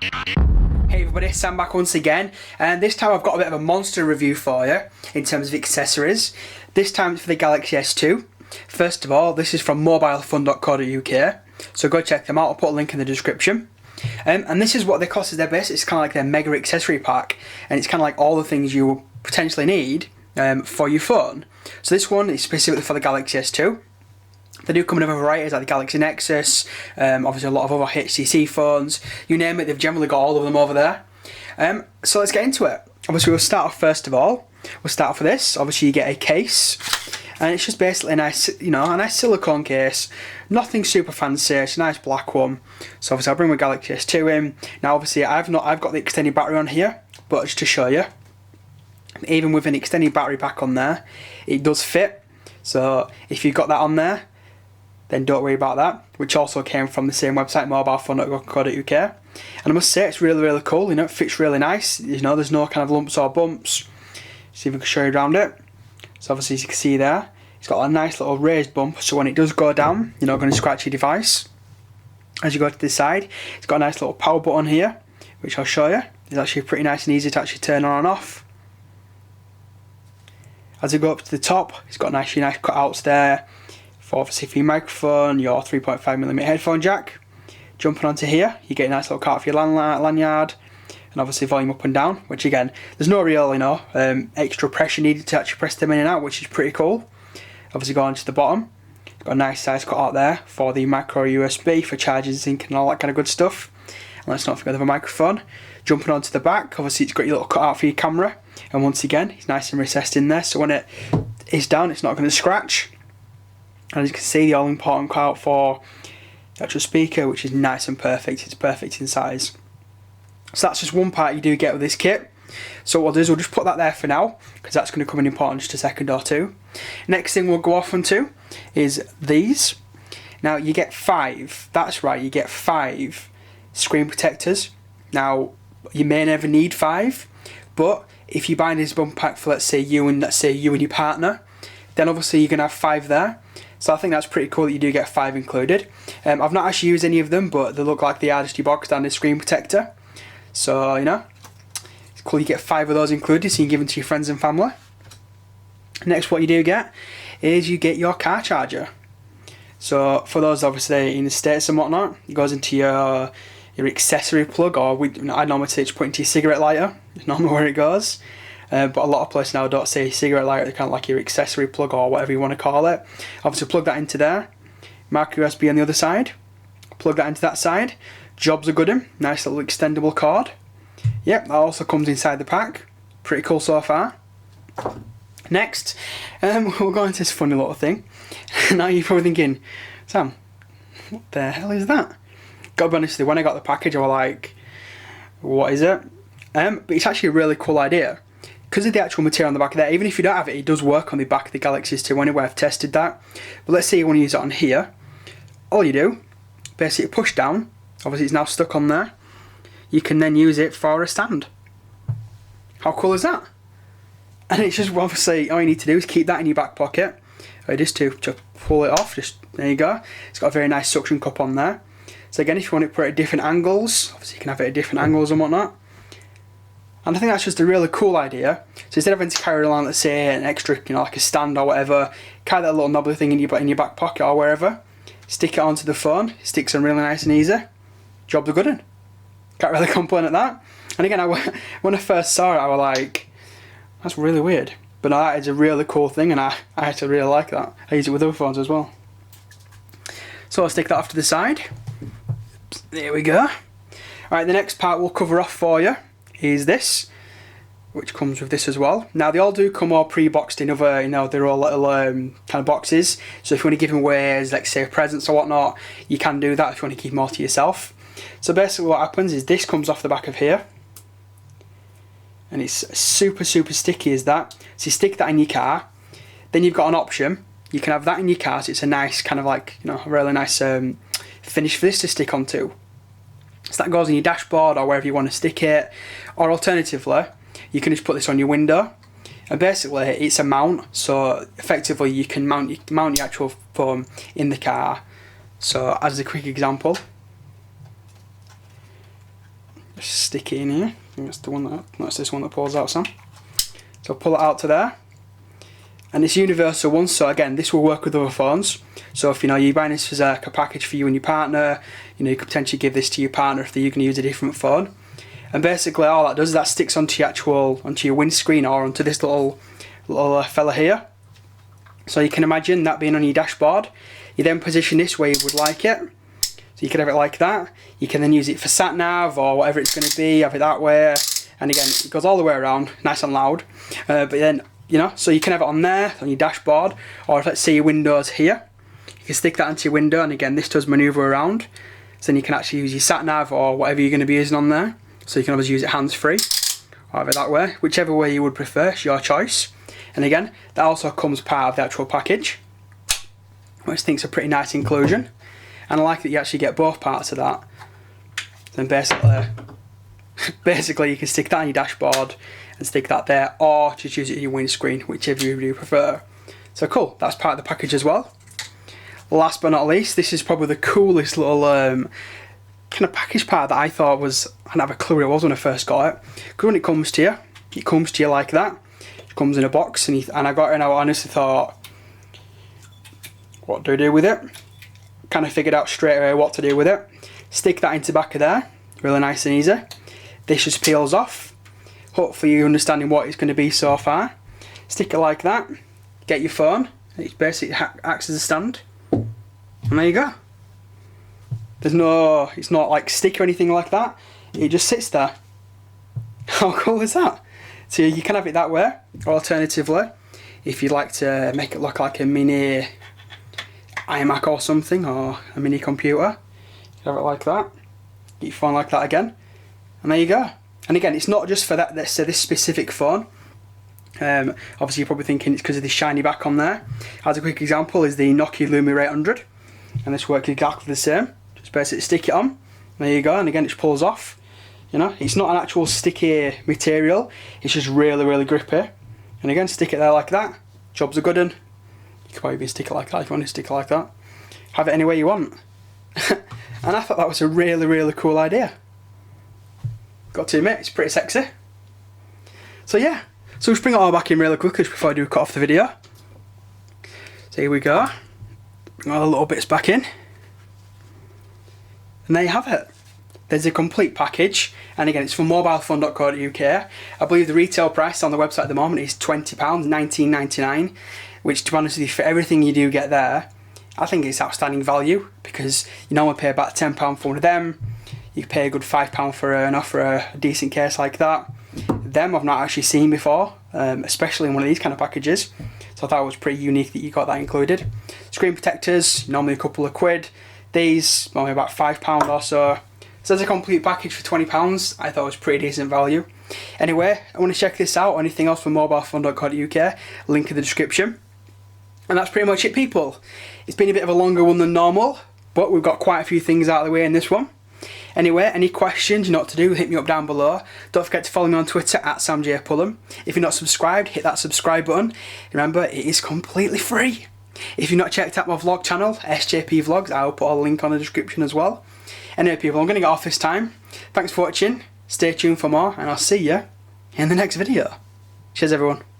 Hey everybody, Sam back once again, and this time I've got a bit of a monster review for you in terms of accessories. This time it's for the Galaxy S2. First of all, this is from mobilefun.co.uk, so go check them out. I'll put a link in the description. And this is what they cost as their base. It's kind of like their mega accessory pack, and it's kind of like all the things you potentially need for your phone. So this one is specifically for the Galaxy S2. They do come in other varieties like the Galaxy Nexus, obviously a lot of other HTC phones, you name it, they've generally got all of them over there. So let's get into it. Obviously we'll start off first of all, we'll start off with this. Obviously you get a case, and it's just basically a nice, a nice silicone case. Nothing super fancy, it's a nice black one. So obviously I'll bring my Galaxy S2 in. Now obviously I've got the extended battery on here, but just to show you, even with an extended battery pack on there, it does fit. So if you've got that on there, then don't worry about that, which also came from the same website, mobilefun.co.uk. And I must say it's really, really cool, it fits really nice, there's no kind of lumps or bumps. See if I can show you around it. So obviously as you can see there, it's got a nice little raised bump, so when it does go down, you're not going to scratch your device. As you go to the side, it's got a nice little power button here, which I'll show you. It's actually pretty nice and easy to actually turn on and off. As you go up to the top, it's got nice cutouts there, obviously for your microphone, your 3.5mm headphone jack. Jumping onto here, you get a nice little card for your lanyard, and obviously volume up and down, which again, there's no real, extra pressure needed to actually press them in and out, which is pretty cool. Obviously going to the bottom, it's got a nice size cutout there for the micro USB for charging, sync and all that kind of good stuff. And let's not forget the microphone. Jumping onto the back, obviously it's got your little cutout for your camera, and once again, it's nice and recessed in there, so when it is down, it's not going to scratch. And as you can see, the all important cutout for the actual speaker, which is nice and perfect. It's perfect in size. So that's just one part you do get with this kit. So what we'll do is we'll just put that there for now, because that's going to come in important in just a second or two. Next thing we'll go off onto is these. Now you get 5. That's right, you get 5 screen protectors. Now you may never need 5, but if you buy this bump pack for let's say you and your partner, then obviously you're going to have 5 there. So I think that's pretty cool that you do get 5 included. I've not actually used any of them, but they look like they are just your box standard screen protector. So, it's cool you get 5 of those included, so you can give them to your friends and family. Next, what you do get is you get your car charger. So for those obviously in the States and whatnot, it goes into your accessory plug, or I normally say it's put into your cigarette lighter. It's normally where it goes. But a lot of places now don't say cigarette lighter, they're kind of like your accessory plug or whatever you want to call it. Obviously plug that into there, micro USB on the other side, plug that into that side, jobs are good in, nice little extendable cord. Yep, that also comes inside the pack, pretty cool so far. Next, we'll go into this funny little thing. Now you're probably thinking, Sam, what the hell is that? Gotta be honest with you, when I got the package I was like, what is it? But it's actually a really cool idea. Because of the actual material on the back of there, even if you don't have it, it does work on the back of the Galaxy S2 anyway, I've tested that. But let's say you want to use it on here. All you do, basically push down, obviously it's now stuck on there. You can then use it for a stand. How cool is that? And it's just obviously, all you need to do is keep that in your back pocket. Just to pull it off, just there you go. It's got a very nice suction cup on there. So again, if you want it put at different angles, obviously you can have it at different angles and whatnot. And I think that's just a really cool idea. So instead of having to carry along, let's say, an extra, like a stand or whatever, carry that little knobbly thing in your back pocket or wherever, stick it onto the phone, it sticks on really nice and easy. Job's a good one. Can't really complain at that. And again, when I first saw it, I was like, that's really weird. But no, that is a really cool thing, and I actually really like that. I use it with other phones as well. So I'll stick that off to the side. There we go. Alright, the next part we'll cover off for you is this, which comes with this as well. Now they all do come all pre-boxed in other, they're all little kind of boxes. So if you want to give them away as, like, say, presents or whatnot, you can do that if you want to keep them all to yourself. So basically what happens is this comes off the back of here, and it's super sticky as that. So you stick that in your car, then you've got an option. You can have that in your car, so it's a nice kind of like, a really nice finish for this to stick onto. So that goes on your dashboard or wherever you want to stick it. Or alternatively, you can just put this on your window. And basically, it's a mount. So effectively, you can mount your actual phone in the car. So as a quick example, stick it in here. I think that's the one that's this one that pulls out, Sam. So pull it out to there. And it's universal one, so again, this will work with other phones. So if you're buying this as a package for you and your partner, you could potentially give this to your partner if you're going to use a different phone. And basically all that does is that sticks onto your windscreen or onto this little fella here. So you can imagine that being on your dashboard. You then position this where you would like it. So you could have it like that. You can then use it for sat nav or whatever it's going to be. Have it that way. And again, it goes all the way around, nice and loud. But then, so you can have it on there, on your dashboard, or if let's say your window's here, you can stick that into your window, and again, this does manoeuvre around. So then you can actually use your sat nav or whatever you're going to be using on there. So you can always use it hands-free, or have it that way, whichever way you would prefer, it's your choice. And again, that also comes part of the actual package, which I think is a pretty nice inclusion. And I like that you actually get both parts of that. Then basically you can stick that on your dashboard and stick that there, or just use it in your windscreen, whichever you prefer. So cool, that's part of the package as well. Last but not least, this is probably the coolest little kind of package part that I thought was, I didn't have a clue what it was when I first got it. Because when it comes to you like that. It comes in a box, and I got it and I honestly thought, what do I do with it? Kind of figured out straight away what to do with it. Stick that into the back of there, really nice and easy. This just peels off. Hopefully you're understanding what it's going to be so far. Stick it like that, get your phone, it basically acts as a stand, and there you go. It's not like stick or anything like that, it just sits there. How cool is that? So you can have it that way, or alternatively, if you'd like to make it look like a mini iMac or something, or a mini computer, you can have it like that, get your phone like that again, and there you go. And again, it's not just for that, let's say this specific phone. Obviously you're probably thinking it's because of this shiny back on there. As a quick example is the Nokia Lumia 800, and this works exactly the same. Just basically stick it on, there you go, and again it pulls off. It's not an actual sticky material, it's just really, really grippy. And again, stick it there like that, job's a good one. You could probably stick it like that if you want to stick it like that. Have it any way you want. And I thought that was a really, really cool idea. Got to admit, it's pretty sexy. So yeah, so let's bring it all back in really quickly before I do cut off the video. So here we go, bring all the little bits back in. And there you have it. There's a complete package, and again it's from mobilephone.co.uk. I believe the retail price on the website at the moment is £20, $19.99, which to be honest with you, for everything you do get there, I think it's outstanding value, because you normally pay about £10 for one of them. You pay a good £5 for a decent case like that. Them I've not actually seen before, especially in one of these kind of packages. So I thought it was pretty unique that you got that included. Screen protectors, normally a couple of quid. These, normally about £5 or so. So as a complete package for £20, I thought it was pretty decent value. Anyway, I want to check this out or anything else from mobilephone.co.uk, link in the description. And that's pretty much it, people. It's been a bit of a longer one than normal, but we've got quite a few things out of the way in this one. Anyway, any questions, you know what to do, hit me up down below. Don't forget to follow me on Twitter at samjpullen. If you're not subscribed, hit that subscribe button. Remember, it is completely free. If you've not checked out my vlog channel, SJP Vlogs, I'll put a link on the description as well. Anyway people, I'm going to get off this time. Thanks for watching, stay tuned for more, and I'll see you in the next video. Cheers everyone.